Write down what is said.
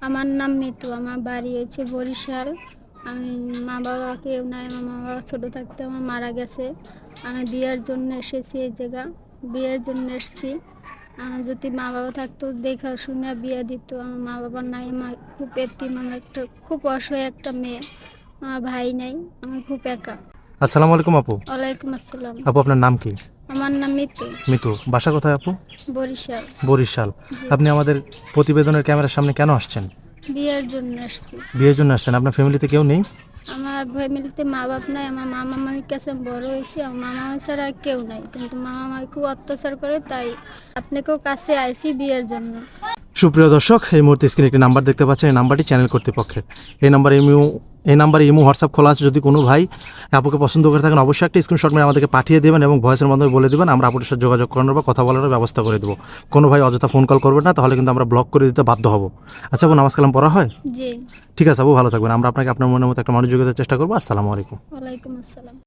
আমার নাম মিতু। আমার বাড়ি হচ্ছে বরিশাল। আমি মা বাবা কেউ নাই। আমার মা বাবা ছোটো থাকতে আমার মারা গেছে। আমি বিয়ের জন্য এসেছি এই জায়গা। বিয়ের জন্য এসেছি। যদি মা বাবা থাকতো দেখা শুনে বিয়ে দিত। আমার মা বাবা নাই। আমার খুব এতিম। আমি একটা খুব অসহায় একটা মেয়ে। আমার ভাই নাই। আমি খুব একা। আসসালামু আলাইকুম আপু। ওয়ালাইকুম আসসালাম। আপু আপনার নাম কি? আমার নাম মিতু। মিতু, বাসা কোথায় আপু? বরিশাল। বরিশাল। জি। আপনি আমাদের প্রতিবেদনের ক্যামেরার সামনে কেন আসছেন? বিয়ের জন্য এসেছি। বিয়ের জন্য আসছেন? আপনার ফ্যামিলিতে কেউ নেই? আমার ফ্যামিলিতে মা বাপ নাই। আমার মামা মামির কাছে আমি বড় হয়েছি। আমার মামা মামি ছাড়া আর কেউ নাই, কিন্তু মামা মামি খুব অত্যাচার করে, তাই আপনাকেও কাছে আইছি বিয়ের জন্য। সুপ্রিয় দর্শক, এই মুহূর্তে স্ক্রিনে একটি নাম্বার দেখতে পাচ্ছেন। এই নাম্বারটি চ্যানেল কর্তৃপক্ষের। এই নাম্বারে ইমো হোয়াটসঅ্যাপ খোলা আছে। যদি কোনো ভাই আপুকে পছন্দ করে থাকেন অবশ্যই একটা স্ক্রিনশট মেরে আমাদেরকে পাঠিয়ে দেবেন এবং ভয়েসের মাধ্যমে বলে দেবেন। আমরা আপুর সাথে যোগাযোগ করানোর বা কথা বলার ব্যবস্থা করে দেবো। কোনো ভাই অযথা ফোন কল করবেন না, তাহলে কিন্তু আমরা ব্লক করে দিতে বাধ্য হব। আচ্ছা আপু, নামাজ কালাম পড়া হয়? জি। ঠিক আছে আপু, ভালো থাকবেন। আমরা আপনাকে আপনার মনের মতো একটা মানুষ যোগাযোগের চেষ্টা করবো। আসসালামু আলাইকুম। ওয়ালাইকুম আসসালাম।